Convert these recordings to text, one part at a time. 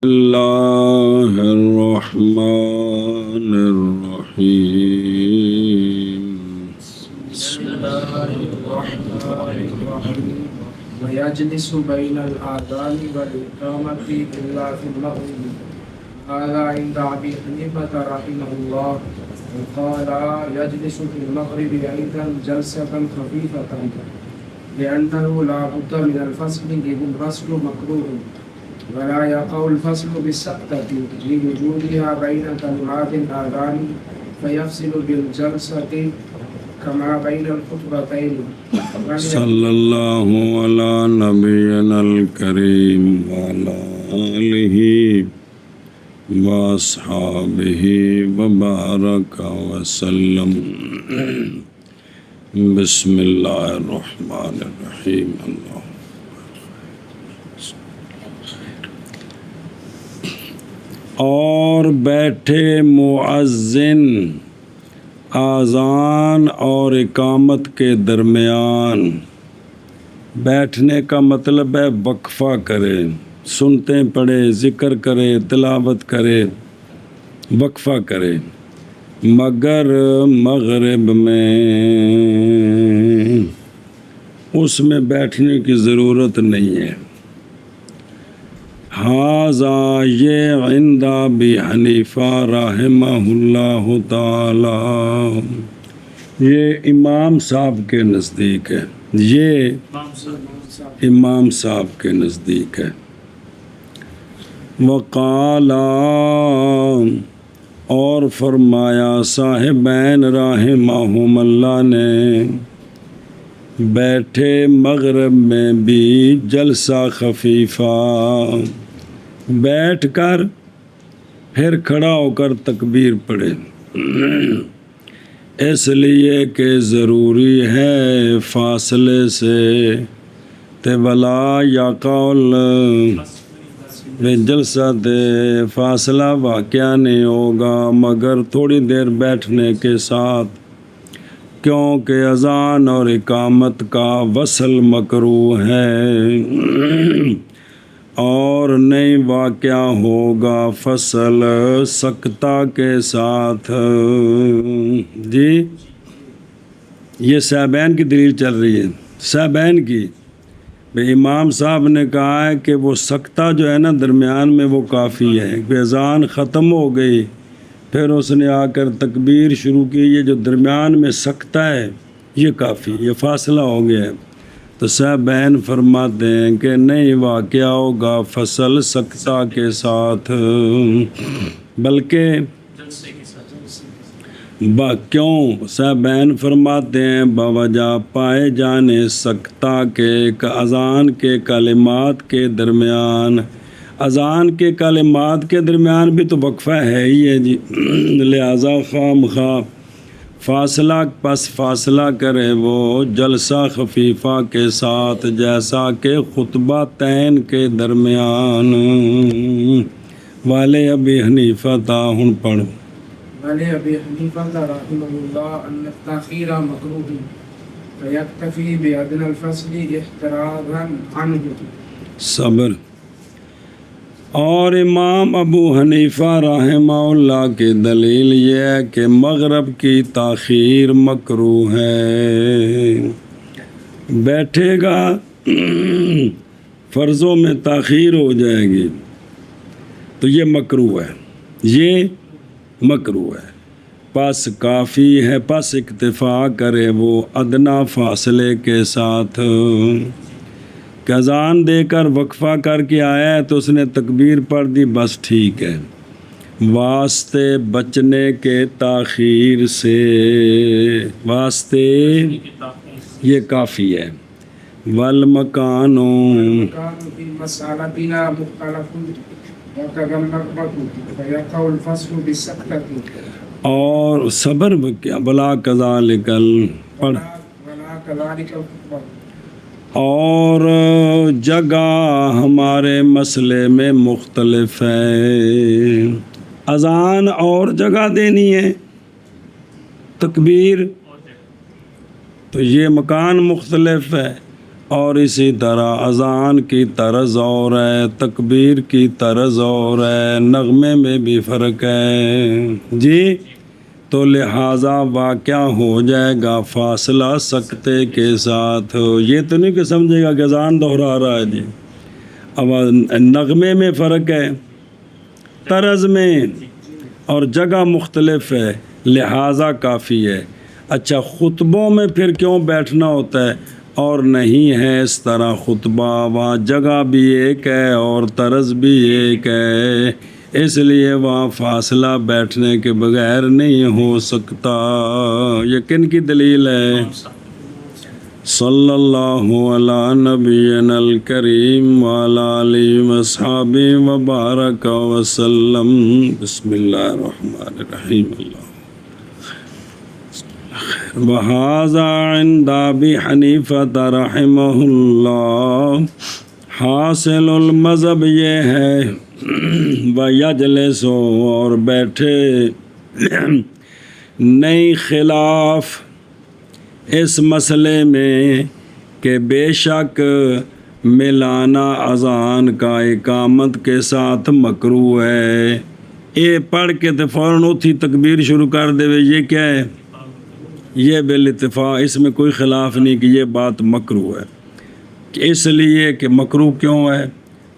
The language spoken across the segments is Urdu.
اللہ الرحمن الرحیم ويجلس بين الآذان والإقامة إلا في المغرب. هذا عند أبي حنيفة رحمه الله. وقال يجلس في المغرب أيضا جلسة خفيفة لأنه لا بد من الفصل إذ الفصل مكروه ولا يقع الفصل بالسكتة لوجودها بين كلمات الآذان فيفصل بالجلسة كما بين الخطبتين. صلی اللہ علی نبینا الکریم وعلی آلہ واصحابہ وبارک وسلم. بسم اللہ الرحمن الرحیم. اللہ اور بیٹھے مؤذن آذان اور اقامت کے درمیان. بیٹھنے کا مطلب ہے وقفہ کرے، سنتے پڑھے، ذکر کرے، تلاوت کرے، وقفہ کرے. مگر مغرب میں اس میں بیٹھنے کی ضرورت نہیں ہے. ھذا یہ عند ابی حنیفہ رحمہ اللہ تعالی، یہ امام صاحب کے نزدیک ہے، یہ امام صاحب کے نزدیک ہے. وقال اور فرمایا صاحبین رحمہم اللہ نے، بیٹھے مغرب میں بھی جلسہ خفیفہ، بیٹھ کر پھر کھڑا ہو کر تکبیر پڑھے، اس لیے کہ ضروری ہے فاصلے سے. ولا یقول جلسہ دے، فاصلہ واقعہ نہیں ہوگا مگر تھوڑی دیر بیٹھنے کے ساتھ، کیونکہ اذان اور اقامت کا وصل مکروہ ہے اور نہیں واقعہ ہوگا فصل سکتہ کے ساتھ. جی یہ صاحبین کی دلیل چل رہی ہے، صاحبین کی. امام صاحب نے کہا ہے کہ وہ سکتہ جو ہے نا درمیان میں وہ کافی ہے، کہ اذان ختم ہو گئی پھر اس نے آ کر تکبیر شروع کی، یہ جو درمیان میں سکتہ ہے یہ کافی، یہ فاصلہ ہو گیا ہے. تو صاحبین فرماتے ہیں کہ نہیں واقعہ ہوگا فصل سکتہ کے ساتھ، بلکہ کیوں صاحبین فرماتے ہیں بوجہ پائے جانے سکتہ کے اذان کے کلمات کے درمیان. اذان کے کلمات کے درمیان بھی تو وقفہ ہے ہی ہے جی، لہذا خواہ مخواہ فاصلہ پس فاصلہ کرے وہ جلسہ خفیفہ کے ساتھ، جیسا کہ خطبہ تین کے درمیان. والے ابی حنیفہ ہن پڑھو. والے ابی حنیفہ رحمہ اللہ ان التاخیر مکروہ فیکتفی بادنی الفصل احترازا عنہ. صبر. اور امام ابو حنیفہ رحمہ اللہ کی دلیل یہ ہے کہ مغرب کی تاخیر مکروہ ہے. بیٹھے گا فرضوں میں تاخیر ہو جائے گی تو یہ مکروہ ہے، یہ مکروہ ہے. پس کافی ہے، پس اکتفا کرے وہ ادنا فاصلے کے ساتھ. کہ اذان دے کر وقفہ کر کے آیا ہے تو اس نے تکبیر پڑھ دی، بس ٹھیک ہے. واسطے بچنے کے تاخیر سے، واسطے یہ کافی ہے. والمکان اور صبر کیا بلا کذالک پڑھ. اور جگہ ہمارے مسئلے میں مختلف ہے، اذان اور جگہ دینی ہے، تکبیر تو یہ مکان مختلف ہے. اور اسی طرح اذان کی طرز اور ہے، تکبیر کی طرز اور ہے، نغمے میں بھی فرق ہے جی۔ تو لہٰذا واقعہ ہو جائے گا فاصلہ سکتے کے ساتھ۔ یہ تو نہیں کہ سمجھے گا کہ اذان دہرا رہا ہے جی، اب نغمے میں فرق ہے، طرز میں، اور جگہ مختلف ہے، لہٰذا کافی ہے۔ اچھا خطبوں میں پھر کیوں بیٹھنا ہوتا ہے؟ اور نہیں ہے اس طرح خطبہ، وہاں جگہ بھی ایک ہے اور طرز بھی ایک ہے، اس لیے وہاں فاصلہ بیٹھنے کے بغیر نہیں ہو سکتا۔ یہ کن کی دلیل ہے؟ صلی اللہ علی نبینا الکریم وعلی آلہ وصحبہ وبارک وسلم۔ بسم اللہ الرحمن الرحیم۔ وہذا عند ابی حنیفہ رحمہ اللہ، حاصل المذہب یہ ہے وَيَجْلِسُ، اور بیٹھے، نہیں خلاف اس مسئلے میں کہ بے شک ملانا اذان کا اقامت کے ساتھ مکروہ ہے۔ یہ پڑھ کے تو فوراً اٹھی تکبیر شروع کر دے، یہ کیا ہے؟ یہ بالاتفاق اس میں کوئی خلاف نہیں کہ یہ بات مکروہ ہے۔ اس لیے کہ مکروہ کیوں ہے؟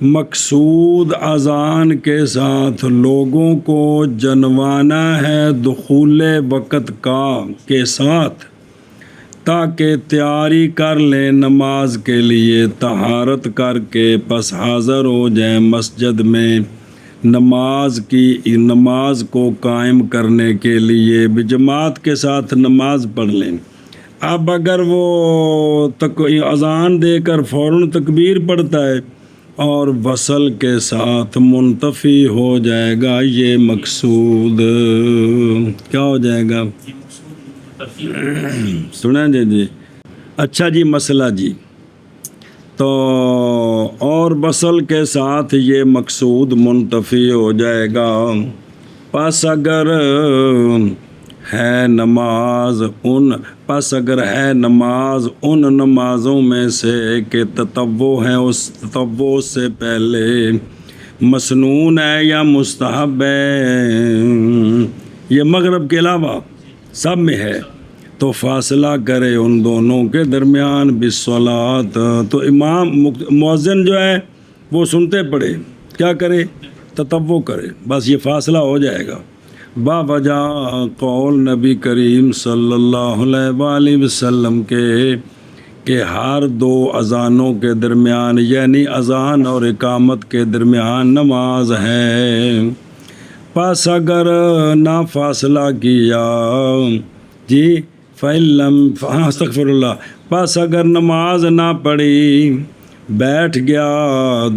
مقصود اذان کے ساتھ لوگوں کو جنوانا ہے دخول وقت کے ساتھ، تاکہ تیاری کر لیں نماز کے لیے، طہارت کر کے پس حاضر ہو جائیں مسجد میں نماز کو قائم کرنے کے لیے، بجماعت کے ساتھ نماز پڑھ لیں۔ اب اگر وہ اذان دے کر فوراً تکبیر پڑھتا ہے اور وصل کے ساتھ منتفی ہو جائے گا، یہ مقصود کیا ہو جائے گا؟ سنیں جی۔ اچھا جی، مسئلہ جی، تو اور وصل کے ساتھ یہ مقصود منتفی ہو جائے گا، پس اگر ہے نماز ان نمازوں میں سے کہ تطوع ہے، اس تطوع سے پہلے مسنون ہے یا مستحب ہے، یہ مغرب کے علاوہ سب میں ہے، تو فاصلہ کرے ان دونوں کے درمیان بالصلاۃ۔ تو امام مؤذن جو ہے وہ سنتے پڑھے، کیا کرے؟ تطوع کرے، بس یہ فاصلہ ہو جائے گا۔ با وجہ قول نبی کریم صلی اللہ علیہ وآلہ وسلم کے کہ ہر دو اذانوں کے درمیان، یعنی اذان اور اقامت کے درمیان نماز ہے، پس اگر نہ فاصلہ کیا جی، استغفر اللہ، پس اگر نماز نہ پڑھی، بیٹھ گیا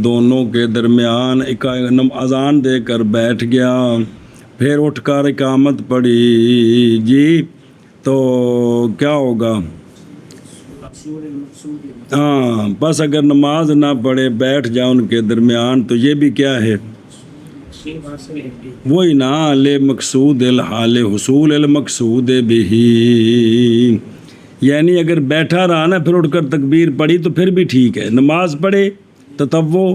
دونوں کے درمیان، اذان دے کر بیٹھ گیا، پھر اٹھ کر اقامت پڑھی جی، تو کیا ہوگا؟ ہاں، بس اگر نماز نہ پڑھے بیٹھ جائے ان کے درمیان، تو یہ بھی کیا ہے؟ وہی نا، لے مقصود الحال حصول المقصود بھی، یعنی اگر بیٹھا رہا نا پھر اٹھ کر تکبیر پڑھی تو پھر بھی ٹھیک ہے، نماز پڑھے تطوع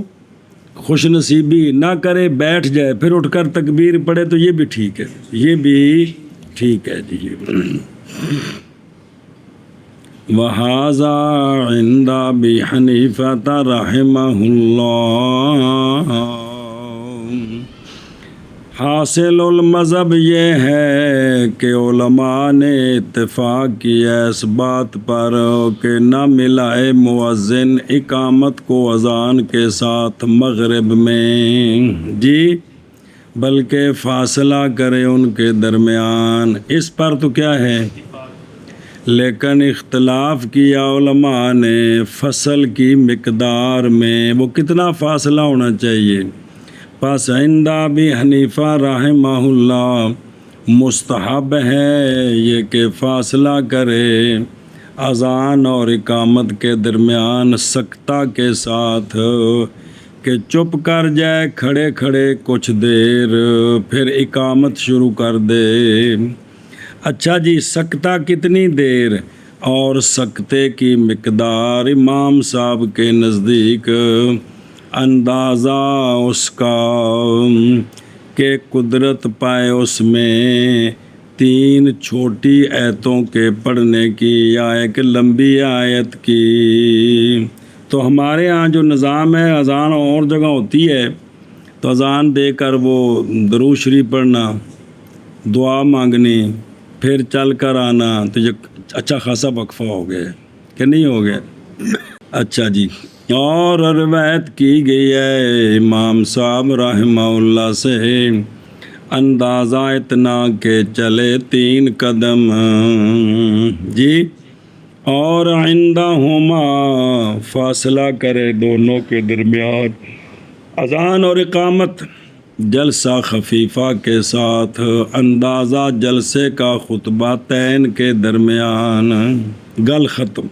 خوش نصیبی نہ کرے، بیٹھ جائے پھر اٹھ کر تکبیر پڑھے تو یہ بھی ٹھیک ہے، یہ بھی ٹھیک ہے جی۔ وَهَذَا عِنْدَ أَبِي حَنِيفَةَ رَحِمَهُ اللَّهُ، حاصل المذہب یہ ہے کہ علماء نے اتفاق کیا اس بات پر کہ نہ ملائے مؤذن اقامت کو اذان کے ساتھ مغرب میں جی، بلکہ فاصلہ کرے ان کے درمیان، اس پر تو کیا ہے؟ لیکن اختلاف کیا علماء نے فصل کی مقدار میں، وہ کتنا فاصلہ ہونا چاہیے؟ پس عند ابی حنیفہ رحمہ اللہ مستحب ہے یہ کہ فاصلہ کرے اذان اور اقامت کے درمیان سکتہ کے ساتھ، کہ چپ کر جائے کھڑے کھڑے کچھ دیر، پھر اقامت شروع کر دے۔ اچھا جی، سکتہ کتنی دیر؟ اور سکتے کی مقدار امام صاحب کے نزدیک اندازہ اس کا کہ قدرت پائے اس میں 3 چھوٹی آیتوں کے پڑھنے کی یا ایک لمبی آیت کی۔ تو ہمارے ہاں جو نظام ہے، اذان اور جگہ ہوتی ہے تو اذان دے کر وہ درود شریف پڑھنا، دعا مانگنی، پھر چل کر آنا، تو یہ اچھا خاصا وقفہ ہو گیا کہ نہیں ہو گیا؟ اچھا جی، اور روایت کی گئی ہے امام صاحب رحمہ اللہ سے، اندازہ اتنا کہ چلے 3 قدم جی، اور عندہما فاصلہ کرے دونوں کے درمیان، اذان اور اقامت جلسہ خفیفہ کے ساتھ، اندازہ جلسے کا خطبہ تین کے درمیان، گل ختم۔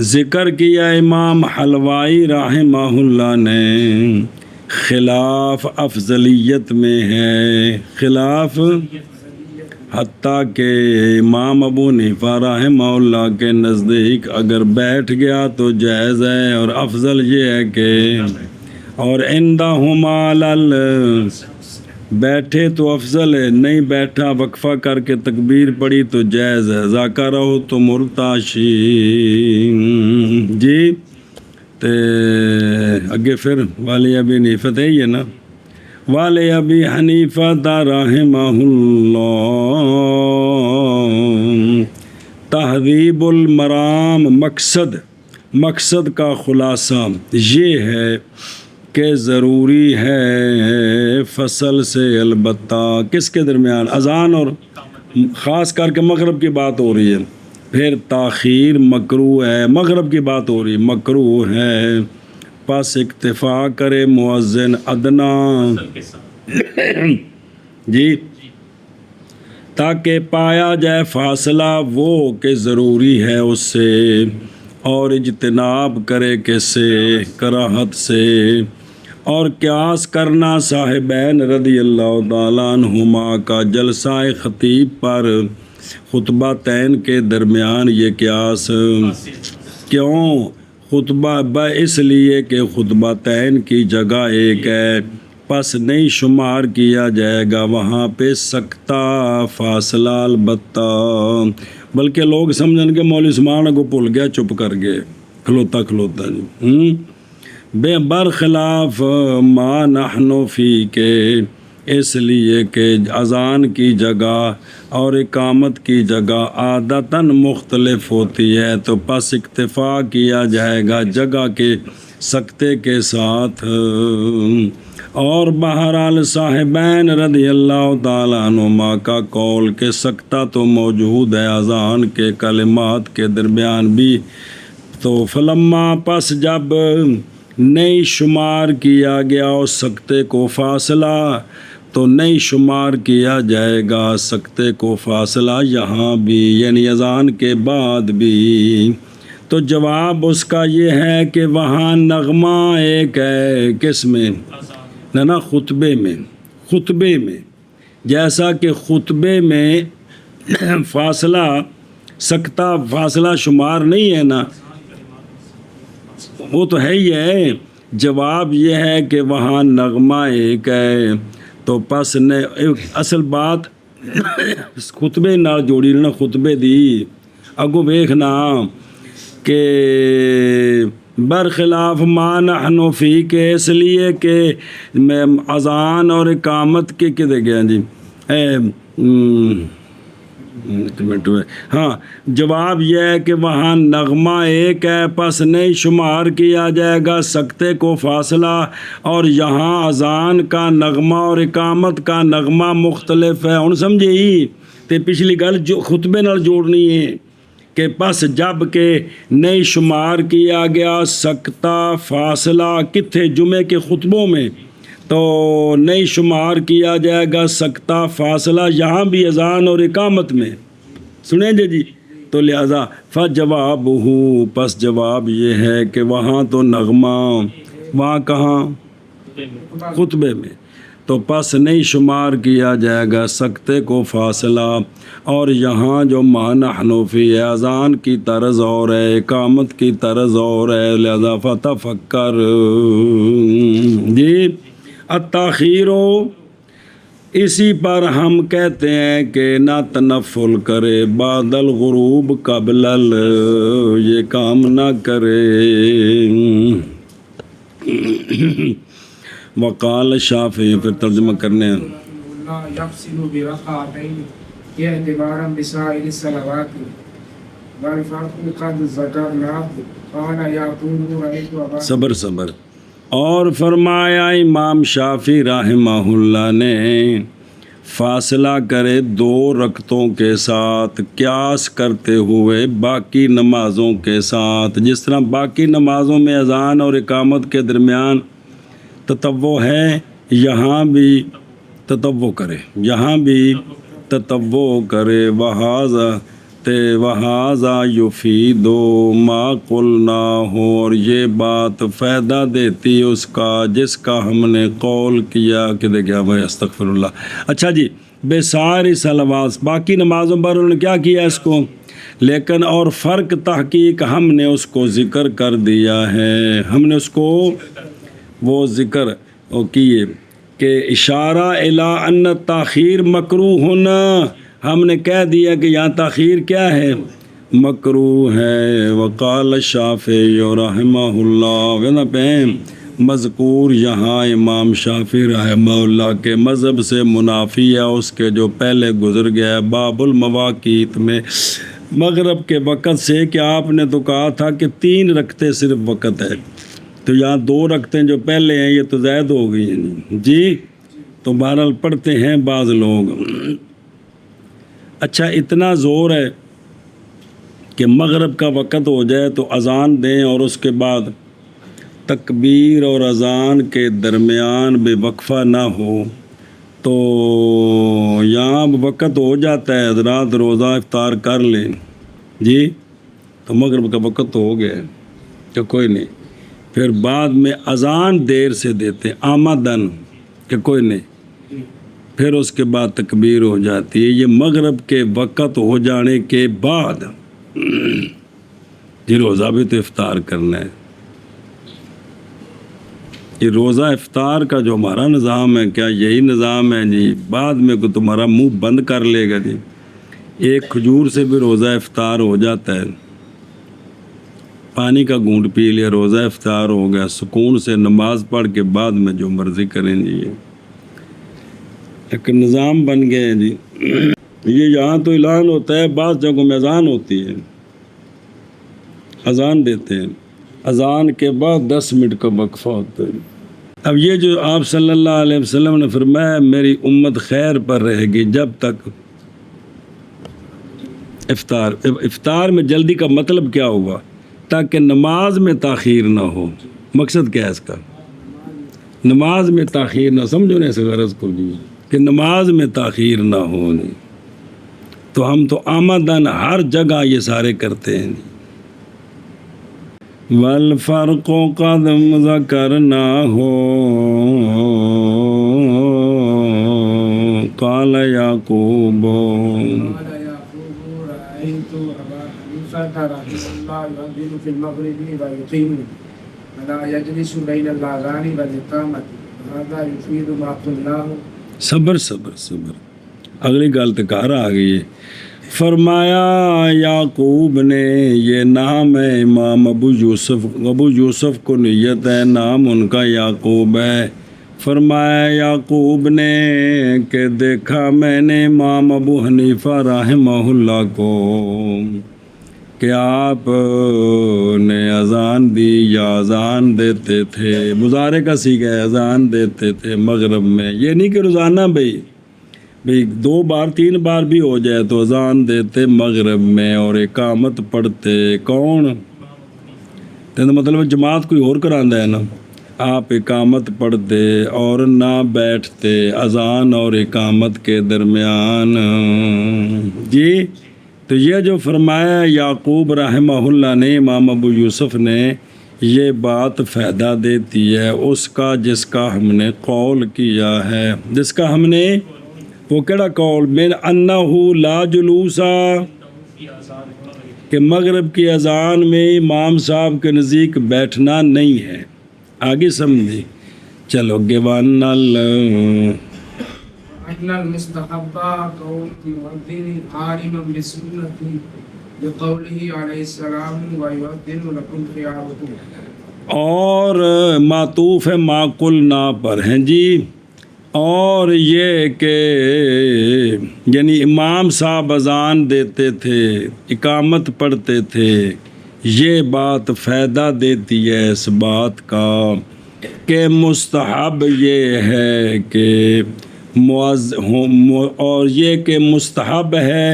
ذکر کیا امام حلوائی رحمہ اللہ نے، خلاف افضلیت میں ہے، خلاف حتیٰ کہ امام ابو حنیفہ رحمہ اللہ کے نزدیک اگر بیٹھ گیا تو جائز ہے، اور افضل یہ ہے کہ اور عندہما بیٹھے تو افضل ہے، نہیں بیٹھا وقفہ کر کے تکبیر پڑھی تو جائز ہے، ذاکرہ تو مرتاشی جی۔ تے اگے پھر والی ابی حنیفہ ہے یہ نا، والی ابی حنیفہ رحمہ اللہ تہذیب المرام، مقصد کا خلاصہ یہ ہے کہ ضروری ہے فصل سے، البتہ کس کے درمیان؟ اذان اور خاص کر کے مغرب کی بات ہو رہی ہے، پھر تاخیر مکروہ ہے، مغرب کی بات ہو رہی ہے، مکروہ ہے، پس اکتفا کرے مؤذن ادنا جی، تاکہ پایا جائے فاصلہ وہ کہ ضروری ہے اس سے، اور اجتناب کرے کس سے؟ کراہت سے، اور قیاس کرنا صاحبین رضی اللہ تعالیٰ عنہما کا جلسہ خطیب پر خطبہ تین کے درمیان، یہ قیاس کیوں؟ خطبہ اس لیے کہ خطبہ تین کی جگہ ایک ہے، پس نہیں شمار کیا جائے گا وہاں پہ سکتہ فاصلہ، البتہ بلکہ لوگ سمجھن کے مولوی عثمان کو بھول گیا، چپ کر گئے کھلوتا جی، بے برخلاف ما نحن فی کے، اس لیے کہ اذان کی جگہ اور اقامت کی جگہ عادتاً مختلف ہوتی ہے، تو پس اکتفا کیا جائے گا جگہ کے سکتے کے ساتھ، اور بہرحال صاحبین رضی اللہ تعالیٰ عنہما کا قول کہ سکتہ تو موجود ہے اذان کے کلمات کے درمیان بھی، تو فلما پس جب نہیں شمار کیا گیا اس سکتے کو فاصلہ، تو نہیں شمار کیا جائے گا سکتے کو فاصلہ یہاں بھی، یعنی اذان کے بعد بھی، تو جواب اس کا یہ ہے کہ وہاں نغمہ ایک ہے، کس میں؟ نا خطبے میں، جیسا کہ خطبے میں فاصلہ سکتہ فاصلہ شمار نہیں ہے نا، وہ تو ہے ہی ہے، جواب یہ ہے کہ وہاں نغمہ ایک ہے، تو پس نے اصل بات خطبے نال جوڑی نا، خطبے دی اگو ویکھنا کہ برخلاف ما نحن فی کے، اس لیے کہ میں اذان اور اقامت کے کدے گیا جی، ہاں جواب یہ ہے کہ وہاں نغمہ ایک ہے، پس نہیں شمار کیا جائے گا سکتے کو فاصلہ، اور یہاں اذان کا نغمہ اور اقامت کا نغمہ مختلف ہے۔ ہن سمجھے ہی تے پچھلی گل جو خطبے نال جوڑنی ہے کہ پس جب کہ نہیں شمار کیا گیا سکتہ فاصلہ کتھے؟ جمعے کے خطبوں میں، تو نہیں شمار کیا جائے گا سکتہ فاصلہ یہاں بھی اذان اور اقامت میں، سنیں جی، تو لہذا فجواب ہو، پس جواب یہ ہے کہ وہاں تو نغمہ، وہاں کہاں؟ خطبے میں، تو پس نہیں شمار کیا جائے گا سکتے کو فاصلہ۔ اور یہاں جو معنی حنفی ہے، اذان کی طرز اور ہے، اقامت کی طرز اور ہے، لہذا فتفکر جی التاخیر اسی پر ہم کہتے ہیں کہ نہ تنفل کرے بعد الغروب قبل یہ کام نہ کرے۔ وقال شافعی، پھر ترجمہ کرنے ہیں۔ اللہ یفصل برکعتین اعتبارا بسائر الصلوات والفرق قد ذکرناه قال یعقوب رأیت ابا صبر اور فرمایا امام شافعی رحمہ اللہ نے فاصلہ کرے 2 رکعتوں کے ساتھ قیاس کرتے ہوئے باقی نمازوں کے ساتھ۔ جس طرح باقی نمازوں میں اذان اور اقامت کے درمیان تطوع ہے، یہاں بھی تطوع کرے وہذا یفید ما قلنا ہو، اور یہ بات فائدہ دیتی اس کا جس کا ہم نے قول کیا کہ دیکھا بھائی استغفر اللہ۔ اچھا جی، بے ساری صلوات باقی نمازوں پر انہوں نے کیا کیا اس کو، لیکن اور فرق تحقیق ہم نے اس کو ذکر کر دیا ہے، ہم نے اس کو وہ ذکر کیے کہ اشارہ الی ان تاخیر مکروہ، ہم نے کہہ دیا کہ یہاں تاخیر کیا ہے، مکروہ ہے۔ وقال شافعی رحمہ اللہ، پہ مذکور یہاں امام شافعی رحمہ اللہ کے مذہب سے منافی ہے اس کے جو پہلے گزر گیا ہے باب المواقیت میں، مغرب کے وقت سے، کہ آپ نے تو کہا تھا کہ 3 رکعتیں صرف وقت ہے، تو یہاں 2 رکعتیں جو پہلے ہیں یہ تو زائد ہو گئی ہیں جی، تو بہرحال پڑھتے ہیں بعض لوگ۔ اچھا، اتنا زور ہے کہ مغرب کا وقت ہو جائے تو اذان دیں اور اس کے بعد تکبیر اور اذان کے درمیان بے وقفہ نہ ہو، تو یہاں وقت ہو جاتا ہے، حضرات روزہ افطار کر لیں جی، تو مغرب کا وقت تو ہو گیا ہے تو کوئی نہیں، پھر بعد میں اذان دیر سے دیتے آمدن کہ کوئی نہیں، پھر اس کے بعد تکبیر ہو جاتی ہے، یہ مغرب کے وقت ہو جانے کے بعد یہ روزہ بھی تو افطار کرنا ہے۔ یہ روزہ افطار کا جو ہمارا نظام ہے، کیا یہی نظام ہے جی بعد میں کو تمہارا منہ بند کر لے گا جی؟ ایک کھجور سے بھی روزہ افطار ہو جاتا ہے، پانی کا گھونٹ پی لیا روزہ افطار ہو گیا، سکون سے نماز پڑھ کے بعد میں جو مرضی کریں جی، ایک نظام بن گئے ہیں جی۔ یہ یہاں تو اعلان ہوتا ہے، بعض جگہوں میں اذان ہوتی ہے، اذان دیتے ہیں، اذان کے بعد 10 منٹ کا وقفہ ہوتا ہے۔ اب یہ جو آپ صلی اللہ علیہ وسلم نے فرمایا میری امت خیر پر رہے گی جب تک افطار میں جلدی کا مطلب کیا ہوا، تاکہ نماز میں تاخیر نہ ہو۔ مقصد کیا ہے اس کا، نماز میں تاخیر نہ، سمجھو نا اس غرض کو بھی، کہ نماز میں تاخیر نہ ہو، تو ہم تو آمدن ہر جگہ یہ سارے کرتے ہیں۔ والفرق قدم ذکرنا ہو قال یعقوب رأيت أبا حنیفة رحمه الله يؤذن في المغرب ويقيم ولا يجلس بين الأذان والإقامة هذا يفيد ما قلناه۔ صبر اگلی گل تکار آ گئی ہے۔ فرمایا یعقوب نے، یہ نام ہے امام ابو یوسف کو نیت ہے، نام ان کا یعقوب ہے۔ فرمایا یعقوب نے کہ دیکھا میں نے امام ابو حنیفہ رحمہ اللہ کو کہ آپ نے اذان دی یا اذان دیتے تھے، مضارع کا صیغہ ہے، اذان دیتے تھے مغرب میں، یہ نہیں کہ روزانہ بھئی 2 بار 3 بار بھی ہو جائے تو اذان دیتے مغرب میں، اور اقامت پڑھتے کون، تو مطلب جماعت کوئی اور کراندہ ہے نا، آپ اقامت پڑھتے اور نہ بیٹھتے اذان اور اقامت کے درمیان جی۔ تو یہ جو فرمایا یعقوب رحمہ اللہ نے، امام ابو یوسف نے، یہ بات فائدہ دیتی ہے اس کا جس کا ہم نے قول کیا ہے، جس کا ہم نے وہ کیڑا قول من انہو لا جلوسا کہ مغرب کی اذان میں امام صاحب کے نزدیک بیٹھنا نہیں ہے۔ آگے سمجھے چلو گوان أن المستحب قول المؤذن عالما بالسنة بقوله عليه السلام ويؤذن لكم خياركم، اور معطوف معقل نا پر ہیں جی، اور یہ کہ یعنی امام صاحب اذان دیتے تھے، اقامت پڑھتے تھے، یہ بات فائدہ دیتی ہے اس بات کا کہ مستحب یہ ہے کہ اور یہ کہ مستحب ہے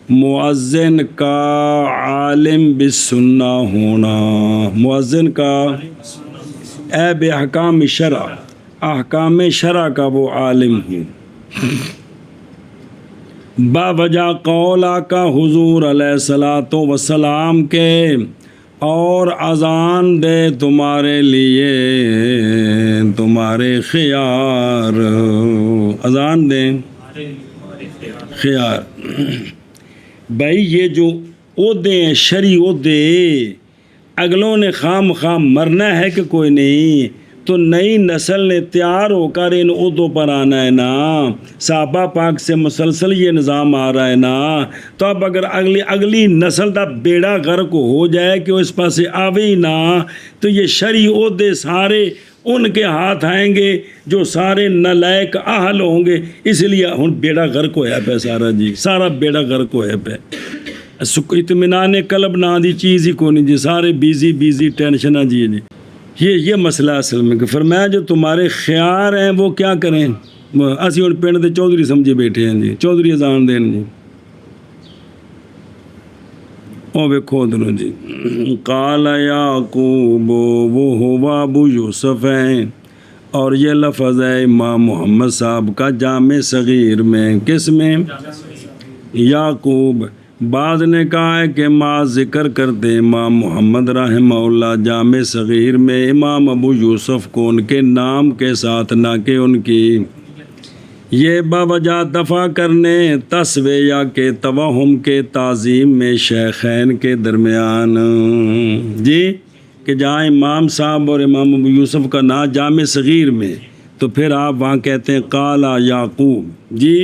مؤذن کا عالم بالسنہ ہونا، مؤذن کا اے بے احکام شرع، احکام شرع کا وہ عالم ہوں۔ با وجہ قول آقا حضور علیہ الصلاۃ والسلام کے اور اذان دے تمہارے لیے تمہارے خیار، اذان دیں خیار۔ بھائی یہ جو عہدے ہیں شرعی عہدے، اگلوں نے خام مرنا ہے کہ کوئی نہیں، تو نئی نسل نے تیار ہو کر ان عہدوں پر آنا ہے نا، صحابہ پاک سے مسلسل یہ نظام آ رہا ہے نا، تو اب اگر اگلی نسل کا بیڑا غرق ہو جائے کہ وہ اس پاس آوے ہی نہ، تو یہ شرعی عہدے سارے ان کے ہاتھ آئیں گے جو سارے نالائق اہل ہوں گے، اس لیے ہن بیڑا غرق ہویا پہ سارا جی، سارا بیڑا غرق ہویا پہ۔ اطمینان قلب نا دی چیز ہی کونی جی، سارے بیزی ٹینشنہ جی جی، یہ مسئلہ اصل میں کہ فرمایا جو تمہارے خیار ہیں وہ کیا کریں، اسی ہن پنڈ دے چودھری سمجھے بیٹھے ہیں جی، چودھری اذان دین جی۔ او ویکھو ادھروں جی، قال یعقوب وہ ہوا ابو یوسف ہیں، اور یہ لفظ ہے امام محمد صاحب کا جامع صغیر میں، کس میں؟ یعقوب۔ بعض نے کہا ہے کہ ما ذکر کرتے امام محمد رحمہ اللہ جامع صغیر میں امام ابو یوسف کو ان کے نام کے ساتھ، نہ کہ ان کی، یہ باوجہ دفع کرنے تسویہ کے توہم کے تعظیم میں شیخین کے درمیان جی، کہ جہاں امام صاحب اور امام ابو یوسف کا نام جامع صغیر میں، تو پھر آپ وہاں کہتے ہیں قال یعقوب جی،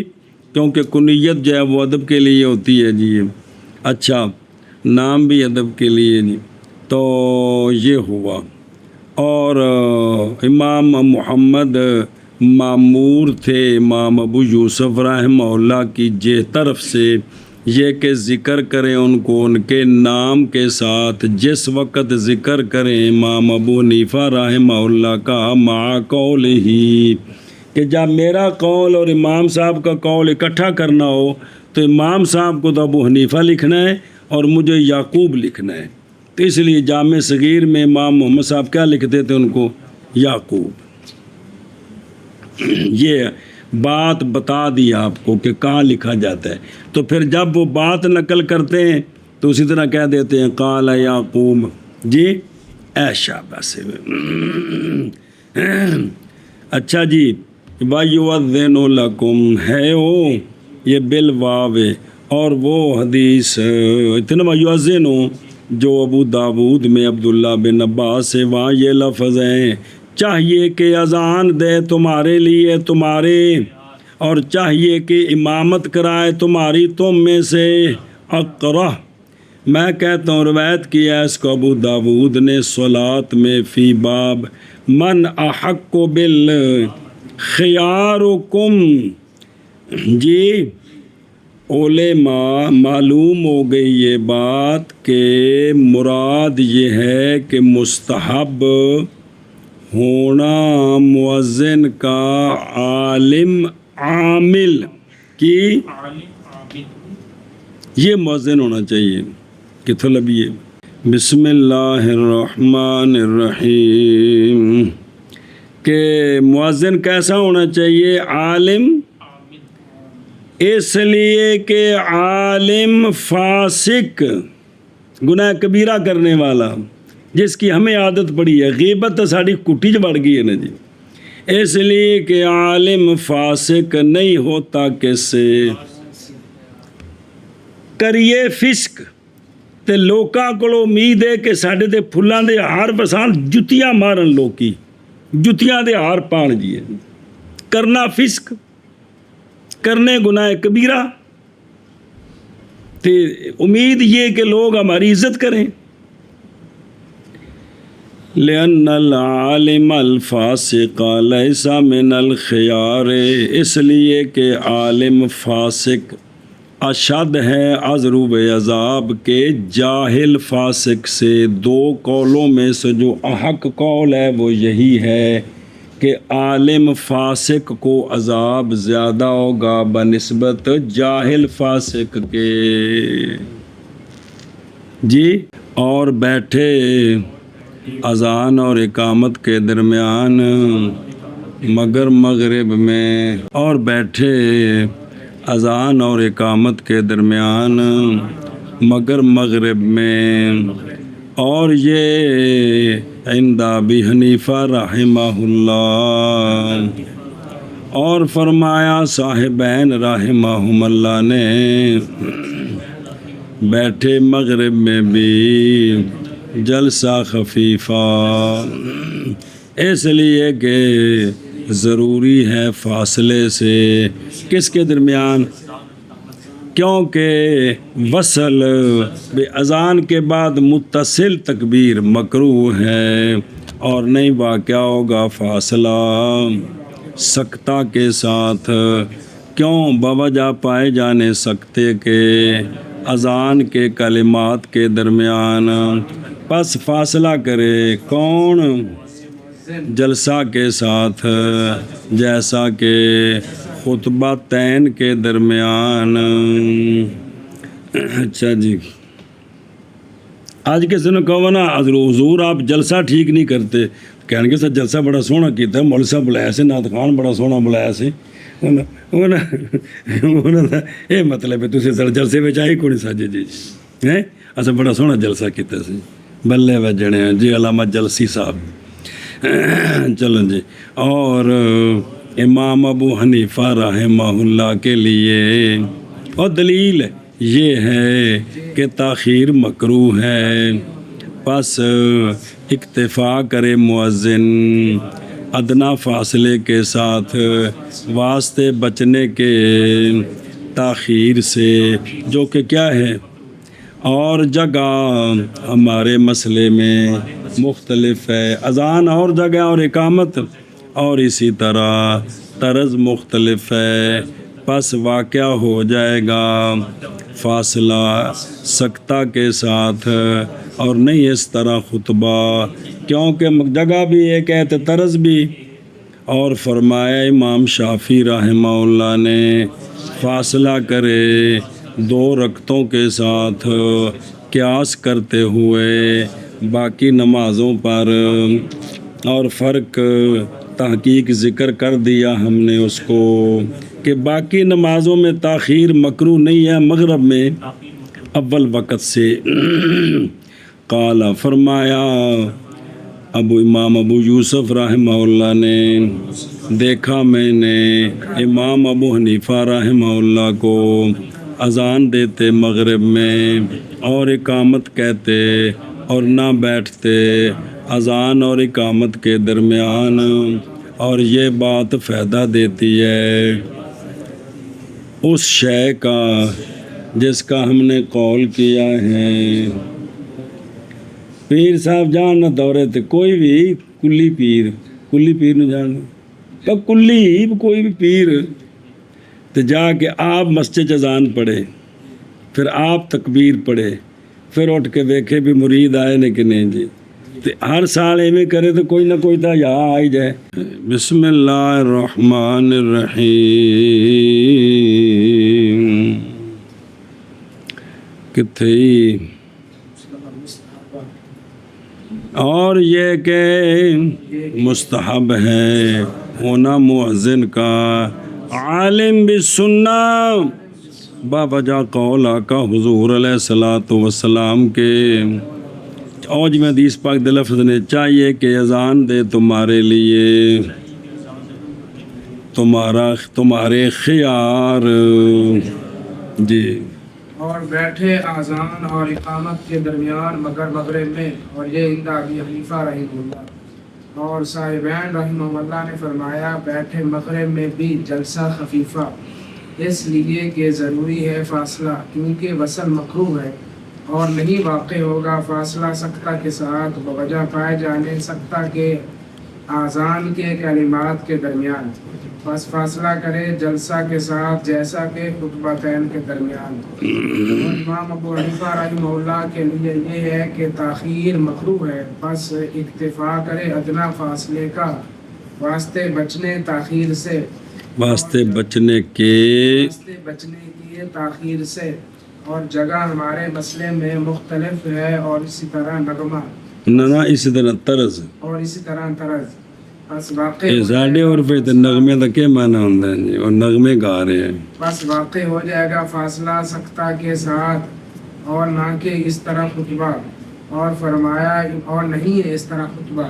کیونکہ کنیت جو ہے وہ ادب کے لیے ہوتی ہے جی، اچھا نام بھی ادب کے لیے جی، تو یہ ہوا۔ اور امام محمد معمور تھے امام ابو یوسف رحمہ اللہ کی طرف سے یہ کہ ذکر کریں ان کو ان کے نام کے ساتھ، جس وقت ذکر کریں امام ابو حنیفہ رحمہ اللہ کا مع قول ہی، کہ جب میرا قول اور امام صاحب کا قول اکٹھا کرنا ہو تو امام صاحب کو تو ابو حنیفہ لکھنا ہے اور مجھے یعقوب لکھنا ہے، تو اس لیے جامع صغیر میں امام محمد صاحب کیا لکھتے تھے ان کو؟ یعقوب۔ یہ بات بتا دی آپ کو کہ کہاں لکھا جاتا ہے، تو پھر جب وہ بات نقل کرتے ہیں تو اسی طرح کہہ دیتے ہیں قال یعقوب جی، اے شاباش۔ اچھا جی، وَيُؤَذِّنُ لَكُمْ ہے وہ یہ بالواو، اور وہ حدیث اتنا وَيُؤَذِّنُ جو ابو داود میں عبداللہ بن عباس سے وہاں یہ لفظ ہیں، چاہیے کہ اذان دے تمہارے لیے تمہارے، اور چاہیے کہ امامت کرائے تمہاری تم میں سے اقرہ۔ میں کہتا ہوں روایت کیا ہے اس کو ابو داود نے صلاۃ میں فی باب من احق بال خیارکم جی، علماء معلوم ہو گئی یہ بات کہ مراد یہ ہے کہ مستحب ہونا مؤذن کا عالم عامل کی، یہ مؤذن ہونا چاہیے کہ طلب یہ بسم اللہ الرحمن الرحیم، کہ مؤذن کیسا ہونا چاہیے؟ عالم، اس لیے کہ عالم فاسق گناہ کبیرہ کرنے والا جس کی ہمیں عادت پڑی ہے. غیبت تو ساری کٹی چ بڑھ گئی ہے نا جی. اس لیے کہ عالم فاسق نہیں ہوتا کس سے کریے فسق تے لوکاں کولوں امید ہے کہ ساڈے تے پھلاں دے ہار بسان جتیاں مارن لوکی جتیاں دے ہار پان جی. کرنا فسق کرنے گناہ کبیرہ تے امید یہ کہ لوگ ہماری عزت کریں. لأن العالم الفاسق ليس من الخيار اس لیے کہ عالم فاسق اشد ہے عذروب عذاب کے جاہل فاسق سے. دو قولوں میں سے جو احق قول ہے وہ یہی ہے کہ عالم فاسق کو عذاب زیادہ ہوگا بنسبت جاہل فاسق کے. جی اور بیٹھے اذان اور اقامت کے درمیان مگر مغرب میں اور بیٹھے اذان اور اقامت کے درمیان مگر مغرب میں. اور یہ عند ابی حنیفہ رحمہ اللہ اور فرمایا صاحبین رحمہم اللہ نے بیٹھے مغرب میں بھی جلسہ خفیفہ اس لیے کہ ضروری ہے فاصلے سے کس کے درمیان کیونکہ وصل بے اذان کے بعد متصل تکبیر مکروہ ہے اور نہیں واقع ہوگا فاصلہ سکتہ کے ساتھ. کیوں بوجہ پائے جانے سکتے کے اذان کے کلمات کے درمیان پس فاصلہ کرے کون جلسہ کے ساتھ جیسا کہ خطبہ تین کے درمیان. اچھا جی آج کسی نے کہو نا حضور آپ جلسہ ٹھیک نہیں کرتے کہنے کے ساتھ جلسہ بڑا سونا کیتا ہے مولوی صاحب بلایا سے نعت خان بڑا سونا بلایا سے یہ مطلب ہے تسی جلسے میں آئے کون ساجے جی ہیں اچھا بڑا سونا جلسہ کیتا سی بلے وجنے جی علامہ جلسی صاحب. چلو جی اور امام ابو حنیفہ رحمہ اللہ کے لیے اور دلیل یہ ہے کہ تاخیر مکروہ ہے پس اکتفا کرے مؤذن ادنا فاصلے کے ساتھ واسطے بچنے کے تاخیر سے جو کہ کیا ہے. اور جگہ ہمارے مسئلے میں مختلف ہے اذان اور جگہ اور اقامت اور اسی طرح طرز مختلف ہے پس واقع ہو جائے گا فاصلہ سکتہ کے ساتھ اور نہیں اس طرح خطبہ کیونکہ جگہ بھی ایک ہے تو طرز بھی. اور فرمایا امام شافعی رحمہ اللہ نے فاصلہ کرے 2 رکعتوں کے ساتھ قیاس کرتے ہوئے باقی نمازوں پر. اور فرق تحقیق ذکر کر دیا ہم نے اس کو کہ باقی نمازوں میں تاخیر مکروہ نہیں ہے مغرب میں اول وقت سے. قال فرمایا امام ابو یوسف رحمہ اللہ نے دیکھا میں نے امام ابو حنیفہ رحمہ اللہ کو اذان دیتے مغرب میں اور اقامت کہتے اور نہ بیٹھتے اذان اور اقامت کے درمیان. اور یہ بات فائدہ دیتی ہے اس شے کا جس کا ہم نے قول کیا ہے. پیر صاحب جان نہ دورے تھے کوئی بھی کلی پیر نہ جان کلی کوئی بھی پیر تو جا کے آپ مسجد اذان پڑھے پھر آپ تکبیر پڑھے پھر اٹھ کے دیکھے بھی مرید آئے نے کہ نہیں جی تو ہر سال ایویں کرے تو کوئی نہ کوئی تو یہاں آئی جائے. بسم اللہ الرحمن الرحیم. کتھے اور یہ کہ مستحب ہے ہونا مؤذن کا عالم بالسنہ با وجہ قول آقا حضور علیہ الصلوۃ والسلام کے اوج میں حدیث پاک دے لفظ نے چاہیے کہ اذان دے تمہارے لیے تمہارے خیار جی اور بیٹھے آذان اور اقامت کے درمیان مگر مغرب میں، اور یہ عند ابی حنیفہ رحمہ اللہ اور صاحبین رحمہ اللہ نے فرمایا بیٹھے مغرب میں بھی جلسہ خفیفہ، اس لیے کہ ضروری ہے فاصلہ، کیونکہ وصل مکروہ ہے اور نہیں واقع ہوگا فاصلہ سکتہ کے ساتھ بوجہ پائے جانے سکتہ کے آذان کے کلمات کے درمیان، بس فاصلہ کرے جلسہ کے ساتھ جیسا کہ خطبتین کے درمیان۔ اور امام ابو حنیفہ رحمہ اللہ کے لیے یہ ہے کہ تاخیر مکروہ ہے، بس اکتفا کرے ادنا فاصلے کا، واسطے بچنے تاخیر سے، واسطے بچنے کے تاخیر سے۔ اور جگہ ہمارے مسئلے میں مختلف ہے، اور اسی طرح نغمہ نہ اسی طرح طرز اور اسی طرح طرز، بس واقع ساڑھے اور پھر نغمے کا کیا معنی ہوتا ہے جی، اور نغمے گا رہے ہیں، بس واقع ہو جائے گا فاصلہ سکتہ کے ساتھ، اور نہ کہ اس طرح خطبہ، اور فرمایا اور نہیں ہے اس طرح خطبہ،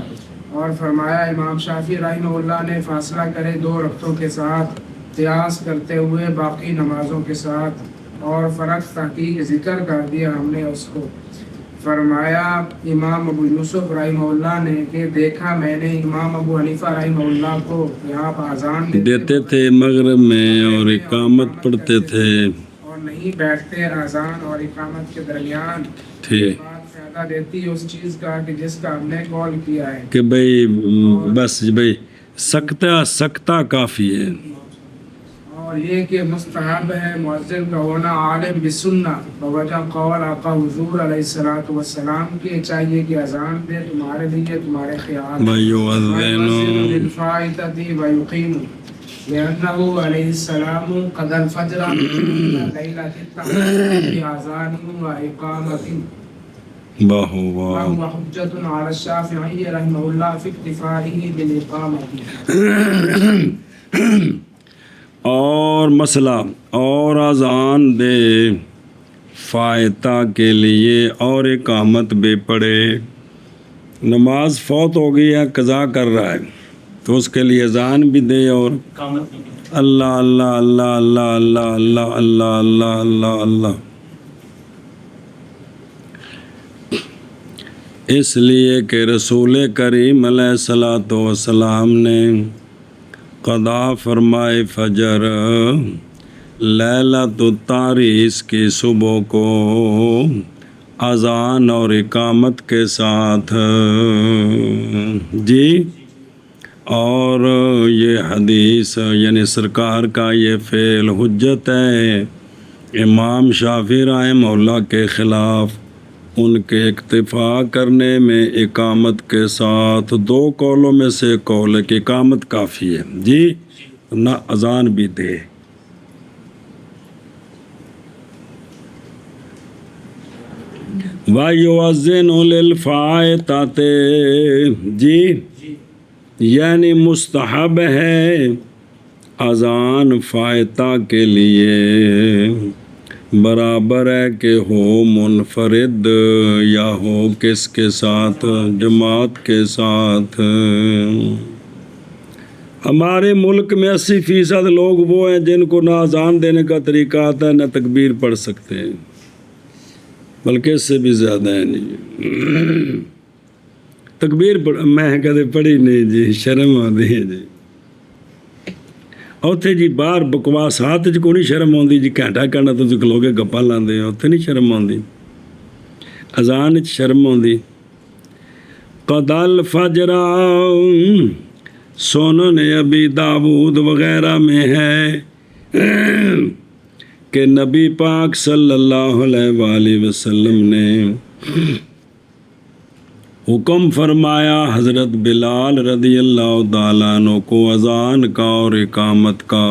اور فرمایا امام شافعی رحمہ اللہ نے فاصلہ کرے 2 رکعتوں کے ساتھ قیاس کرتے ہوئے باقی نمازوں کے ساتھ، اور فرق تحقیق ذکر کر دیا ہم نے اس کو۔ فرمایا امام ابو یوسف رحمہ اللہ نے کہ دیکھا میں نے امام ابو حنیفہ رحمہ اللہ کو یہاں پر اذان دیتے تھے مغرب میں اور اقامت پڑھتے تھے، اور نہیں بیٹھتے اذان اور اقامت کے درمیان۔ تھے بات فائدہ دیتی ہے اس چیز کا کہ جس کا ہم نے قول کیا ہے کہ بھئی بس بھئی سکتہ کافی ہے، اور یہ کہ مستحب ہے مؤذن کا ہونا عالم بسنہ، بوجہ قول آقا حضور علیہ الصلوۃ والسلام کے، چاہیے کہ اذان دے تمہارے لیے تمہارے خیال وَيُؤَذِّنُ للفائتة ويقيم لأنه عليه السلام قد الفجر ليلة التحريم بأذان وإقامة، وهو حجة على الشافعي رحمه الله في اكتفائه بالإقامة۔ اور مسئلہ اور اذان دے فائتہ کے لیے اور اقامت بھی پڑھے، نماز فوت ہو گئی ہے قضا کر رہا ہے تو اس کے لیے اذان بھی دے اور اللہ اللہ اللہ اللہ اللہ اللہ اللہ اللہ اللہ اللہ، اس لیے کہ رسول کریم علیہ الصلوۃ والسلام نے قضا فرمائے فجر لیلۃ التاریس کی صبح کو اذان اور اقامت کے ساتھ جی، اور یہ حدیث یعنی سرکار کا یہ فعل حجت ہے امام شافعی رحمہ اللہ کے خلاف ان کے اکتفا کرنے میں اقامت کے ساتھ 2 قولوں میں سے قول ہے کہ اقامت کافی ہے جی، نہ اذان بھی دے۔ وَيُؤَذِّنُ لِلْفَائِتَةِ جی، یعنی مستحب ہے اذان فائتہ کے لیے، برابر ہے کہ ہو منفرد یا ہو کس کے ساتھ، جماعت کے ساتھ۔ ہمارے ملک میں 80% لوگ وہ ہیں جن کو نہ اذان دینے کا طریقہ آتا ہے نہ تکبیر پڑھ سکتے ہیں، بلکہ اس سے بھی زیادہ ہے نہیں تکبیر میں کدے پڑھی نہیں جی، شرم آتی ہے جی، اتنے جی باہر بکواس ہاتھ کو نہیں شرم آتی جی، گھنٹہ کرنا تو کھلو کے گپا لاندے ہو، اتنے نہیں شرم آتی، اذان شرم آتی۔ قد الفجر سنن ابی داود وغیرہ میں ہے کہ نبی پاک صلی اللہ علیہ وآلہ وسلم نے حکم فرمایا حضرت بلال رضی اللہ تعالیٰ عنہ کو اذان کا اور اقامت کا،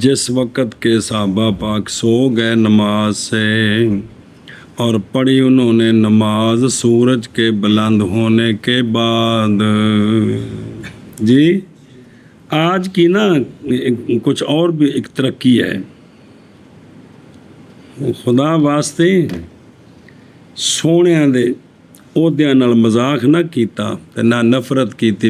جس وقت کے صحابہ پاک سو گئے نماز سے، اور پڑھی انہوں نے نماز سورج کے بلند ہونے کے بعد جی۔ آج کی نا کچھ اور بھی ایک ترقی ہے، خدا واسطے ਸੋਹਣਿਆਂ ਦੇ ਅਹੁਦਿਆਂ ਨਾਲ ਮਜ਼ਾਕ ਨਾ ਕੀਤਾ ਤੇ ਨਾ ਨਫ਼ਰਤ ਕੀਤੀ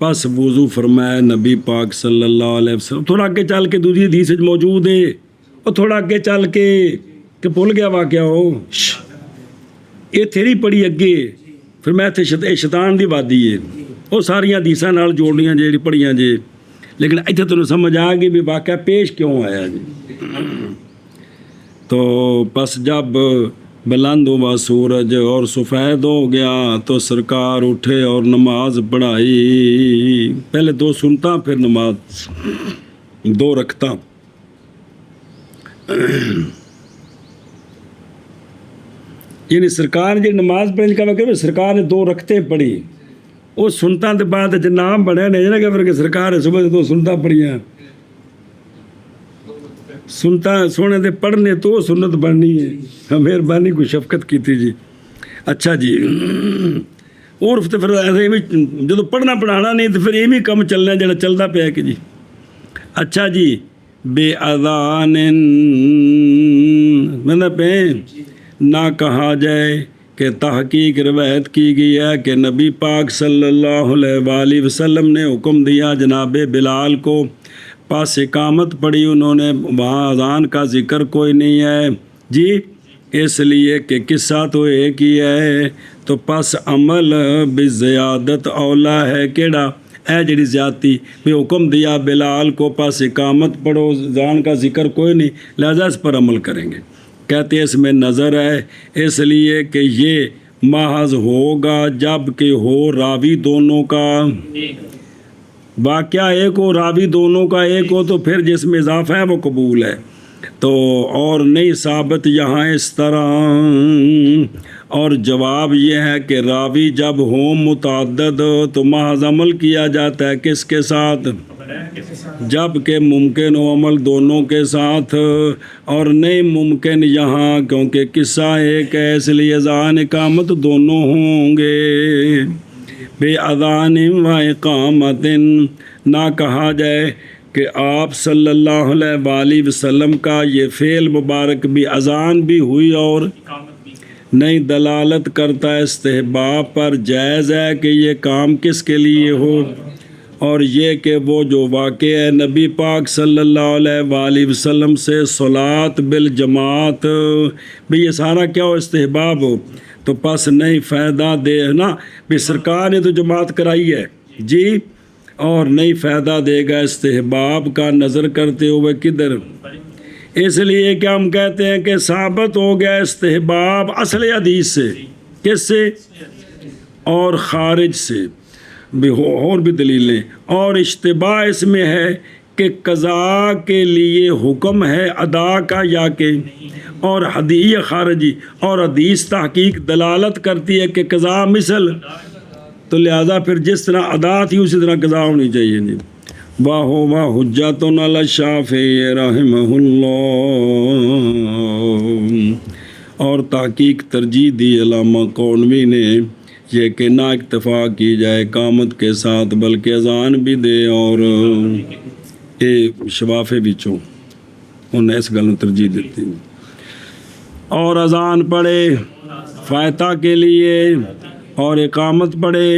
پس وضو فرمایا نبی پاک صلی اللہ علیہ وسلم. تھوڑا اگے چل کے دوسری حدیث وچ موجود ہے. اور تھوڑا اگے چل کے کہ بھول گیا واقعہ ہو یہ تھیری پڑھی اگے. پھر میں اتنے شیطان دی وادی ہے وہ ساریاں حدیثاں نال جوڑنیاں جیڑی پڑھیاں جے. لیکن اتنے تمہیں سمجھ آ گئی بھی واقعہ پیش کیوں آیا جی. تو پس جب بلند ہوا سورج اور سفید ہو گیا تو سرکار اٹھے اور نماز پڑھائی. پہلے 2 سنتا پھر نماز 2 رکھتا. یعنی سرکار نے جی نماز پڑھنے کا وقت سرکار نے 2 رکھتے پڑھی. وہ سنتا کے بعد نام بڑھیا نہیں نا کہ پھر سرکار نے صبح 2 سنتا پڑھیاں. سنتا سونے دے پڑھنے تو سنت بننی ہے. مہربانی کوئی شفقت کی تھی جی. اچھا جی اور پھر ایسے جب پڑھنا پڑھانا نہیں تو پھر یہ بھی کم چلنا جڑا چلتا پیا کہ جی. اچھا جی بے اذان مطلب نہ کہا جائے کہ تحقیق روایت کی گئی ہے کہ نبی پاک صلی اللہ علیہ وآلہ وسلم نے حکم دیا جناب بلال کو. پاس اقامت پڑھی انہوں نے وہاں اذان کا ذکر کوئی نہیں ہے جی. اس لیے کہ قصہ تو ایک ہی ہے. تو پس عمل بزیادت اولا ہے کیڑا اے جڑی زیادتی بھی حکم دیا بلال کو پاس اقامت پڑھو اذان کا ذکر کوئی نہیں لہذا اس پر عمل کریں گے. کہتے اس میں نظر ہے اس لیے کہ یہ محض ہوگا جب کہ ہو راوی دونوں کا واقعہ ایک ہو راوی دونوں کا ایک ہو تو پھر جس میں اضافہ ہے وہ قبول ہے. تو اور نہیں ثابت یہاں اس طرح. اور جواب یہ ہے کہ راوی جب ہوں متعدد تو محض عمل کیا جاتا ہے کس کے ساتھ جب کہ ممکن ہو عمل دونوں کے ساتھ. اور نہیں ممکن یہاں کیونکہ قصہ ایک ہے اس لیے اذان اقامت دونوں ہوں گے. بے اذان و اقامت نہ کہا جائے کہ آپ صلی اللہ علیہ وآلہ وسلم کا یہ فعل مبارک بھی اذان بھی ہوئی اور نہیں دلالت کرتا استحباب پر. جائز ہے کہ یہ کام کس کے لیے ہو اور یہ کہ وہ جو واقع ہے نبی پاک صلی اللہ علیہ وآلہ وسلم سے صلاۃ بالجماعت بھی یہ سارا کیا ہو استحباب ہو. تو پس نہیں فائدہ دے نا بھی سرکار نے تو جماعت کرائی ہے جی. اور نہیں فائدہ دے گا استحباب کا نظر کرتے ہوئے کدھر. اس لیے کہ ہم کہتے ہیں کہ ثابت ہو گیا استحباب اصل حدیث سے کس سے اور خارج سے بھی اور بھی دلیلیں. اور اشتباہ اس میں ہے کہ قضاء کے لیے حکم ہے ادا کا یا کہ اور حدیث خارجی اور حدیث تحقیق دلالت کرتی ہے کہ قضاء مثل. تو لہذا پھر جس طرح ادا تھی اسی طرح قضاء ہونی چاہیے جی. واہ حجت علی الشافعی رحمہ اللہ. اور تحقیق ترجیح دی علامہ قونوی نے یہ کہ نہ اکتفا کی جائے اقامت کے ساتھ بلکہ اذان بھی دے. اور یہ شفافے بچوں انہیں اس گل ترجیح دیتی اور اذان پڑھے فائدہ کے لیے اور اقامت پڑھے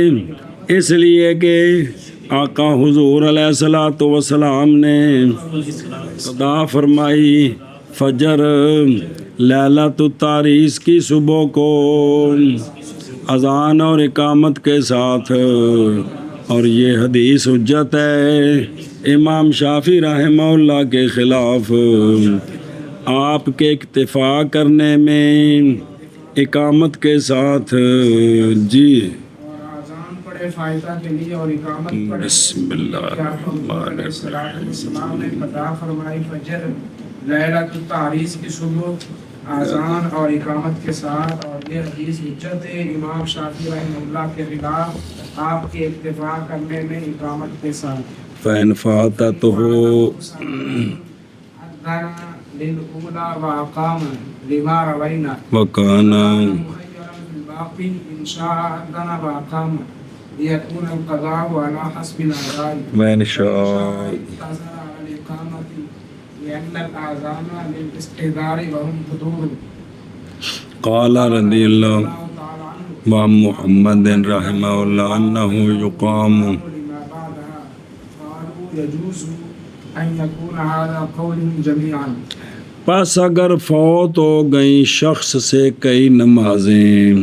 اس لیے کہ آقا حضور علیہ الصلوۃ والسلام نے قضا فرمائی فجر لیلۃ التاریس کی صبح کو اذان اور اقامت کے ساتھ. اور یہ حدیث حجت ہے امام شافعی رحمہ اللہ کے خلاف. آپ کے اکتفا کرنے میں اقامت کے ساتھ جی. فائدہ کے لیے اور اقامت پڑھے. بسم اللہ الرحمن الرحیم نے قضا فرمائی فجر لیلۃ التاریس کی صبح اذان اور اقامت کے ساتھ. اور یہ حدیث حجت ہے امام شافعی رحمہ اللہ کے خلاف آپ کے اکتفا کرنے میں اقامت کے ساتھ. فإن فاتته للأولى وأقام لما روينا وكان الباقي إن شاء أذن وأقام ليكون القضاء على حسب الأعذار وإن شاء اقتصر على الإقامة لأن الأذان للاستحضار وهم حضور. قال رضي الله وعن محمد رحمه الله أنه يقام يجوز أن يكون هذا قولهم جميعا. پس اگر فوت ہو گئیں شخص سے کئی نمازیں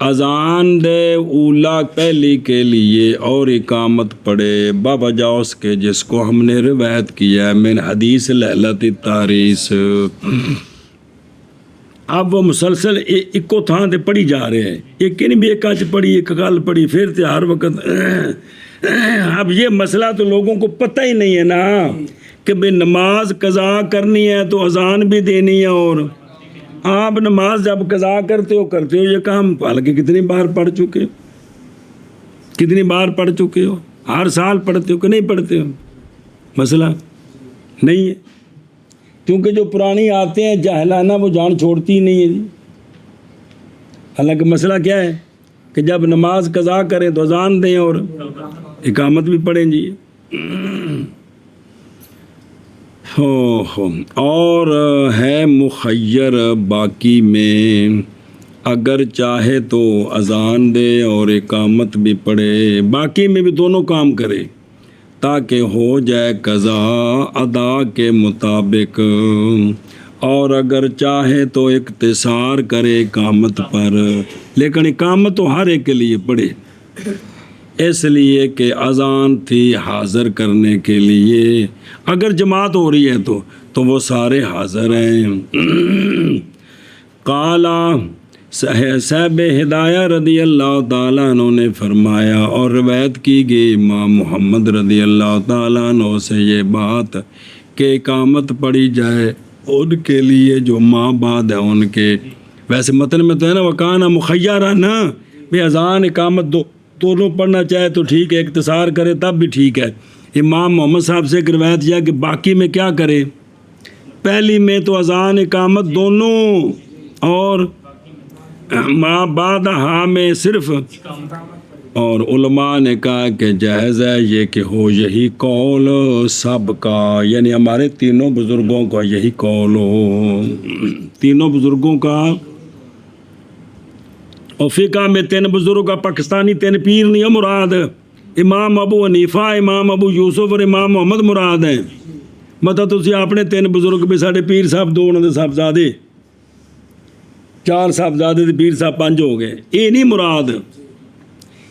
اذان دے اولا پہلی کے لیے اور اقامت پڑھے بوجہ اس کے جس کو ہم نے روایت کیا ہے من حدیث لیلۃ التاریس. اب وہ مسلسل ایکو تھاں تے پڑھی جا رہے ہیں، ایک نہیں بھی ایک آج پڑھی ایک کل پڑھی پھر تے ہر وقت. اب یہ مسئلہ تو لوگوں کو پتہ ہی نہیں ہے نا کہ بھئی نماز قضا کرنی ہے تو اذان بھی دینی ہے، اور آپ نماز جب قضا کرتے ہو یہ کام حالانکہ کتنی بار پڑھ چکے ہو، ہر سال پڑھتے ہو کہ نہیں پڑھتے ہو؟ مسئلہ نہیں ہے، کیونکہ جو پرانی آتے ہیں جاہلانہ وہ جان چھوڑتی ہی نہیں ہے جی. حالانکہ مسئلہ کیا ہے کہ جب نماز قضا کریں تو اذان دیں اور اقامت بھی پڑھیں جی. اور ہے مخیر باقی میں، اگر چاہے تو اذان دے اور اقامت بھی پڑھے، باقی میں بھی دونوں کام کرے تاکہ ہو جائے قضا ادا کے مطابق، اور اگر چاہے تو اقتصار کرے اقامت پر، لیکن اقامت تو ہر ایک کے لیے پڑھے، اس لیے کہ اذان تھی حاضر کرنے کے لیے. اگر جماعت ہو رہی ہے تو وہ سارے حاضر ہیں. قالا صاحب ہدایہ رضی اللہ تعالیٰ عنہ نے فرمایا، اور روایت کی گئی امام محمد رضی اللہ تعالیٰ عنہ سے یہ بات کہ اقامت پڑھی جائے ان کے لیے جو ماں بعد ہے ان کے. ویسے متن میں تو ہے نا وکانا مخیرہ نا، بھی اذان اقامت دونوں پڑھنا چاہے تو ٹھیک ہے، اختصار کرے تب بھی ٹھیک ہے. امام محمد صاحب سے ایک روایت یہ کہ باقی میں کیا کرے، پہلی میں تو اذان اقامت دونوں، اور ماں بعد ہاں میں صرف. اور علماء نے کہا کہ جائز ہے یہ کہ ہو یہی قول سب کا، یعنی ہمارے تینوں بزرگوں کا یہی قول ہو، تینوں بزرگوں کا. اور فقہ میں 3 بزرگ کا پاکستانی 3 پیر نہیں ہے مراد، امام ابو حنیفہ، امام ابو یوسف اور امام محمد مراد ہیں. مطلب تسی اپنے 3 بزرگ بھی ساڑھے پیر صاحب 2 انہوں نے صاحبزادے 4 صاحبزادے تھے، پیر صاحب 5 ہو گئے، یہ نہیں مراد.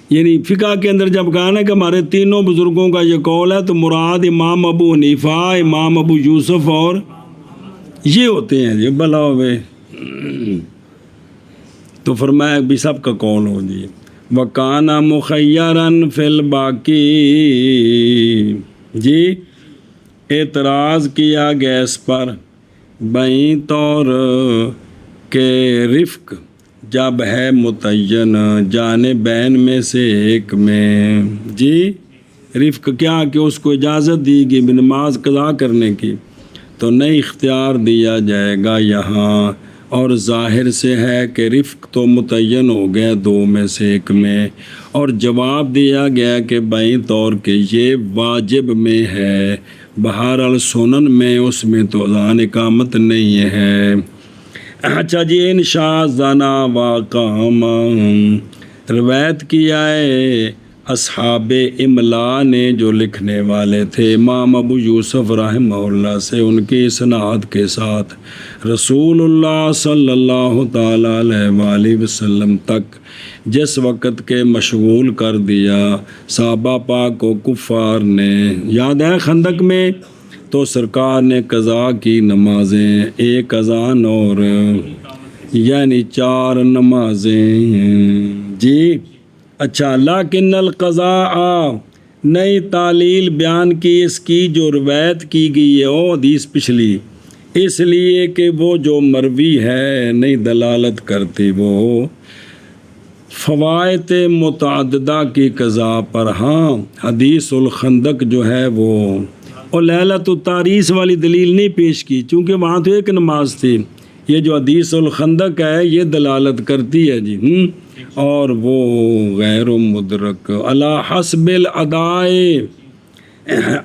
یعنی فقہ کے اندر جب کہا نا کہ ہمارے تینوں بزرگوں کا یہ قول ہے تو مراد امام ابو حنیفہ، امام ابو یوسف اور یہ ہوتے ہیں جی بھلا ہوئے. تو فرمایا بھی سب کا قول ہو جی. وَكَانَ مُخَيَّرًا فِي الْبَاقِي، جی اعتراض کیا گیا اس پر بائیں طور کہ رفق جب ہے متعین جانبین میں سے ایک میں، جی رفق کیا کہ اس کو اجازت دی گئی نماز قضا کرنے کی تو نہیں اختیار دیا جائے گا یہاں. اور ظاہر سے ہے کہ رفق تو متعین ہو گیا 2 میں سے ایک میں، اور جواب دیا گیا کہ بائیں طور کہ یہ واجب میں ہے، بہرحال سنن میں اس میں تو اذان اقامت نہیں ہے. اچھا جی انشاء زنا واقام روایت کیا ہے اصحاب املا نے جو لکھنے والے تھے امام ابو یوسف رحمہ اللہ سے، ان کی اسناد کے ساتھ رسول اللہ صلی اللہ تعالیٰ علیہ وآلہ وسلم تک جس وقت کے مشغول کر دیا صحابہ پاک کو کفار نے. یاد ہے خندق میں تو سرکار نے قضا کی نمازیں، ایک اذان اور یعنی 4 نمازیں جی. اچھا لیکن القضاء نئی تعلیل بیان کی اس کی جو روایت کی گئی ہے وہ حدیث پچھلی، اس لیے کہ وہ جو مروی ہے نئی دلالت کرتی وہ فوائد متعددہ کی قضا پر. ہاں حدیث الخندق جو ہے وہ اور لیلۃ التاریس والی دلیل نہیں پیش کی چونکہ وہاں تو ایک نماز تھی. یہ جو حدیث الخندق ہے یہ دلالت کرتی ہے جی اور وہ غیر مدرک علی حسب الادائے.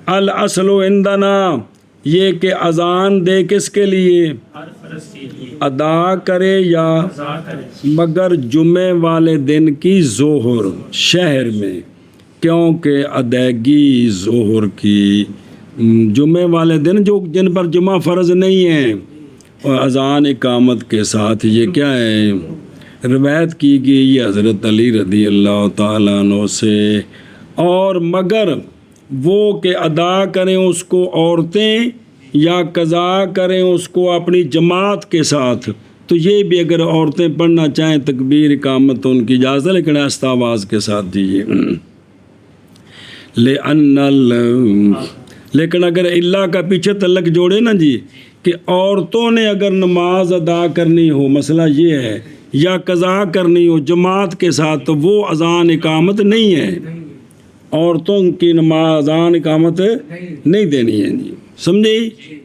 الاصل عندنا یہ کہ اذان دے کس کے لیے، ادا کرے یا مگر جمعے والے دن کی ظہر شہر میں، کیونکہ ادائیگی ظہر کی جمعے والے دن جن پر جمعہ فرض نہیں ہے، اور اذان اقامت کے ساتھ یہ کیا ہے، روایت کی گئی ہے حضرت علی رضی اللہ تعالیٰ عنہ سے، اور مگر وہ کہ ادا کریں اس کو عورتیں یا قضا کریں اس کو اپنی جماعت کے ساتھ، تو یہ بھی اگر عورتیں پڑھنا چاہیں تکبیر اقامت تو ان کی اجازت ہے، لیکن آہستہ آواز کے ساتھ دیجیے۔ لیکن اگر اللہ کا پیچھے تعلق جوڑے نا جی کہ عورتوں نے اگر نماز ادا کرنی ہو، مسئلہ یہ ہے، یا قضا کرنی ہو جماعت کے ساتھ، تو وہ اذان اقامت نہیں ہے، عورتوں کی نماز اذان اقامت نہیں دینی ہے جی، سمجھے؟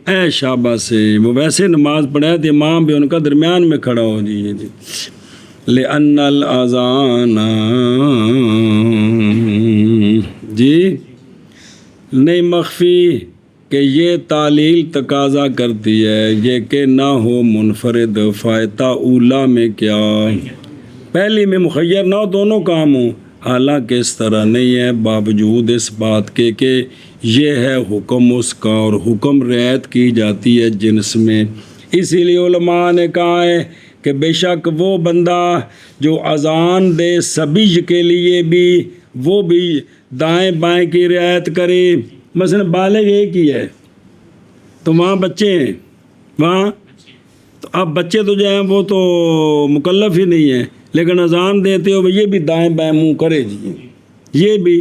اے شاباش سے وہ ویسے نماز پڑھائے تو امام بھی ان کا درمیان میں کھڑا ہو جی لأن الاذان جی نہیں مخفی کہ یہ تعلیل تقاضا کرتی ہے یہ کہ نہ ہو منفرد فائتہ اولا میں کیا پہلی میں مخیر نہ ہو، دونوں کام ہوں، حالانکہ اس طرح نہیں ہے، باوجود اس بات کے کہ یہ ہے حکم اس کا اور حکم رعایت کی جاتی ہے جنس میں۔ اسی لیے علماء نے کہا ہے کہ بے شک وہ بندہ جو اذان دے سبی کے لیے بھی وہ بھی دائیں بائیں کی رعایت کرے، مثلا بالغ ایک ہی ہے تو وہاں بچے ہیں، وہاں تو اب بچے تو جو ہیں وہ تو مکلف ہی نہیں ہیں، لیکن اذان دیتے ہو یہ بھی دائیں بائیں منہ کرے جی، یہ بھی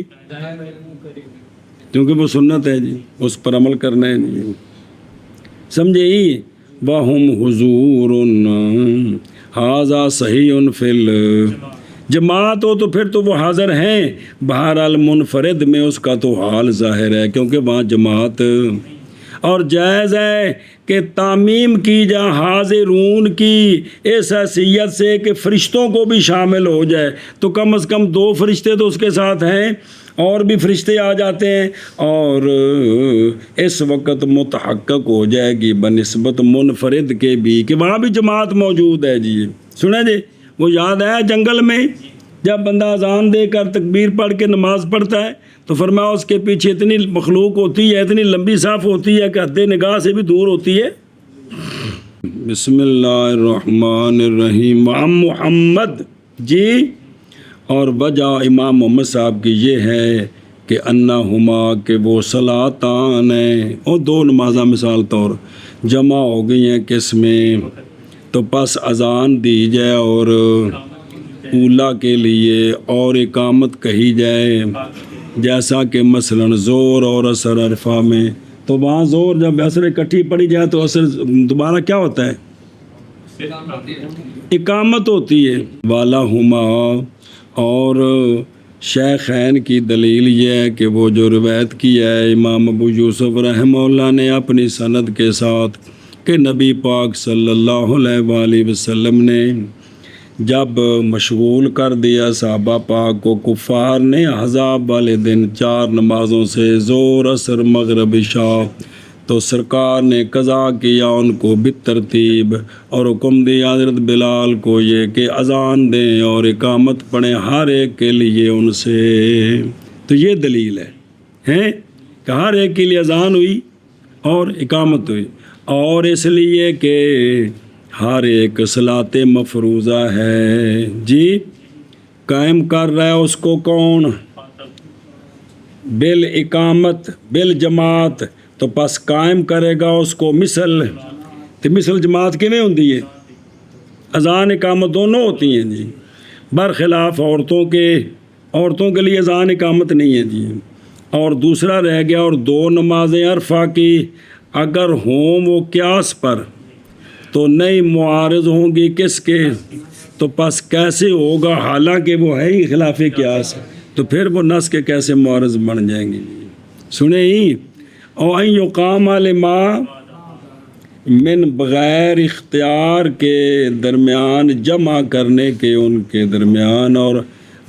کیونکہ وہ سنت ہے جی، اس پر عمل کرنا ہے جی، سمجھے ہی وَهُمْ حُضُورٌ هَذَا صَحِيٌّ فِي جماعت ہو تو پھر تو وہ حاضر ہیں، بہرحال منفرد میں اس کا تو حال ظاہر ہے کیونکہ وہاں جماعت، اور جائز ہے کہ تعمیم کی جا حاضرون کی اس حیثیت سے کہ فرشتوں کو بھی شامل ہو جائے، تو کم از کم 2 فرشتے تو اس کے ساتھ ہیں، اور بھی فرشتے آ جاتے ہیں، اور اس وقت متحقق ہو جائے گی بنسبت منفرد کے بھی کہ وہاں بھی جماعت موجود ہے جی۔ سنیں جی وہ یاد ہے جنگل میں جب بندہ اذان دے کر تکبیر پڑھ کے نماز پڑھتا ہے تو فرمایا اس کے پیچھے اتنی مخلوق ہوتی ہے، اتنی لمبی صاف ہوتی ہے کہ حد نگاہ سے بھی دور ہوتی ہے۔ بسم اللہ الرحمن الرحیم وعن محمد جی، اور وجہ امام محمد صاحب کی یہ ہے کہ انہما کہ وہ صلاتان ہیں، اور 2 نمازاں مثال طور جمع ہو گئی ہیں کس میں، تو پس اذان دی جائے اور اولا کے لیے اور اقامت کہی جائے، جیسا کہ مثلا زور اور عصر عرفہ میں، تو وہاں زور جب عصر اکٹھی پڑھی جائے تو عصر دوبارہ کیا ہوتا ہے، اقامت ہوتی ہے۔ والا ہما، اور شیخین کی دلیل یہ ہے کہ وہ جو روایت کی ہے امام ابو یوسف رحمہ اللہ نے اپنی سند کے ساتھ کہ نبی پاک صلی اللہ علیہ وآلہ وسلم نے جب مشغول کر دیا صحابہ پاک کو کفار نے احزاب والے دن 4 نمازوں سے زور عصر مغرب عشاء، تو سرکار نے قضا کیا ان کو بالترتیب اور حکم دیا حضرت بلال کو یہ کہ اذان دیں اور اقامت پڑھیں ہر ایک کے لیے ان سے، تو یہ دلیل ہے کہ ہر ایک کے لیے اذان ہوئی اور اقامت ہوئی، اور اس لیے کہ ہر ایک صلاۃ مفروضہ ہے جی، قائم کر رہا ہے اس کو کون، بالاقامت بالجماعت، تو پس قائم کرے گا اس کو مثل، تو مثل جماعت کیویں ہوندی ہے، اذان اقامت دونوں ہوتی ہیں جی، برخلاف عورتوں کے لیے اذان اقامت نہیں ہے جی۔ اور دوسرا رہ گیا، اور 2 نمازیں عرفہ کی اگر ہوں وہ قیاس پر تو نہیں معارض ہوں گی کس کے، تو پس کیسے ہوگا، حالانکہ وہ ہے ہی خلاف قیاس، تو پھر وہ نص کے کیسے معارض بن جائیں گی، سنیں ہی اور یقام لما من بغیر اختیار کے درمیان جمع کرنے کے ان کے درمیان، اور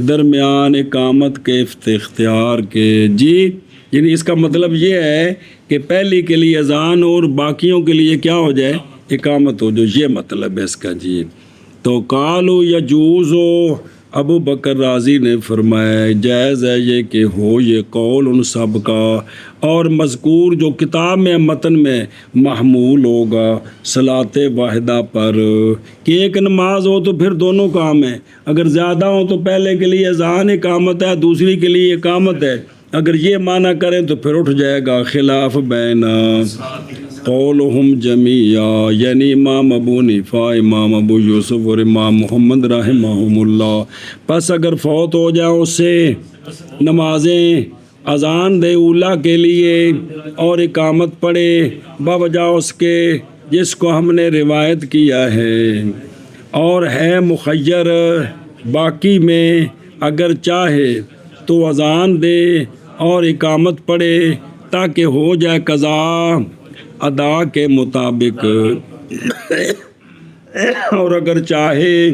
درمیان اقامت کے اختیار کے جی، یعنی اس کا مطلب یہ ہے کہ پہلی کے لیے اذان اور باقیوں کے لیے کیا ہو جائے، اقامت ہو جو، یہ مطلب ہے اس کا جی۔ تو قالوا یجوز ابو بکر رازی نے فرمایا جائز ہے یہ کہ ہو یہ قول ان سب کا، اور مذکور جو کتاب میں متن میں محمول ہوگا صلاۃ واحدہ پر، کہ ایک نماز ہو تو پھر دونوں کام ہیں، اگر زیادہ ہو تو پہلے کے لیے اذان اقامت ہے، دوسری کے لیے اقامت ہے، اگر یہ معنی کریں تو پھر اٹھ جائے گا خلاف بین قولہم جمیعا، یعنی امام ابو حنیفہ، امام ابو یوسف اور امام محمد رحمہم اللہ۔ پس اگر فوت ہو جائے اس سے نمازیں اذان دے اولا کے لیے اور اقامت پڑھے بوجہ اس کے جس کو ہم نے روایت کیا ہے، اور ہے مخیر باقی میں، اگر چاہے تو اذان دے اور اقامت پڑھے تاکہ ہو جائے قضا ادا کے مطابق، اور اگر چاہے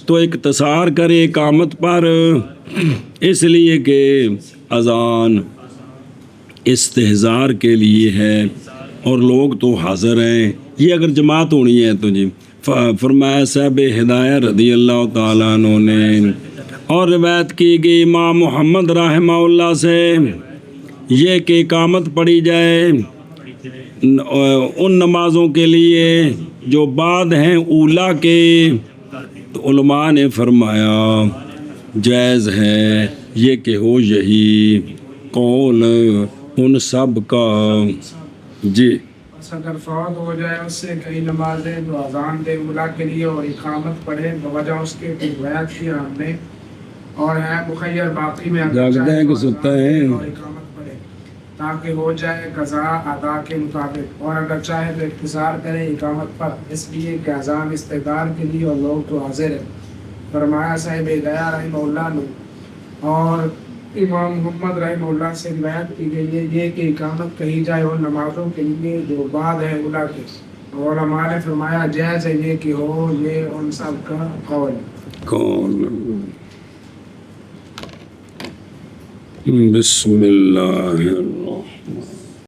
تو اقتصار کرے اقامت پر، اس لیے کہ اذان استحضار کے لیے ہے اور لوگ تو حاضر ہیں، یہ اگر جماعت ہونی ہے تو جی۔ فرمایا صاحب ہدایہ رضی اللہ تعالیٰ عنہ نے، اور روایت کی گئی امام محمد رحمہ اللہ سے یہ کہ اقامت پڑھی جائے ان نمازوں کے لیے جو بعد ہیں اولا کے، تو علماء نے فرمایا جائز ہے یہ کہ ہو یہی قول ان سب کا، جی۔ بس اگر فوت ہو جائے اس سے کئی نمازیں جو اذان دے اولا کے لیے اور اقامت پڑھے بوجہ اس کے روایت کیا ہم نے، اور ہے مخیر باقی میں اگر جاگتے چاہے ہیں کہ تو سوتے اذان دے ہیں؟ اور اقامت پڑھے تاکہ ہو جائے قضا ادا کے مطابق، اور اگر چاہے تو اختصار کرے اقامت پر، اس لیے کہ اذان استقبال کے لیے اور لوگ تو حاضر ہیں۔ فرمایا صاحب ہدایہ رحمہ اللہ نے، اور امام محمد رحمہ اللہ سے روایت کی گئی ہے یہ کہ اقامت کہی جائے ان نمازوں کے لیے جو بعد ہے اولا کے، اور علماء نے فرمایا جائز ہے یہ کہ ہو یہ ان سب کا قول ہے۔ قول بسم اللہ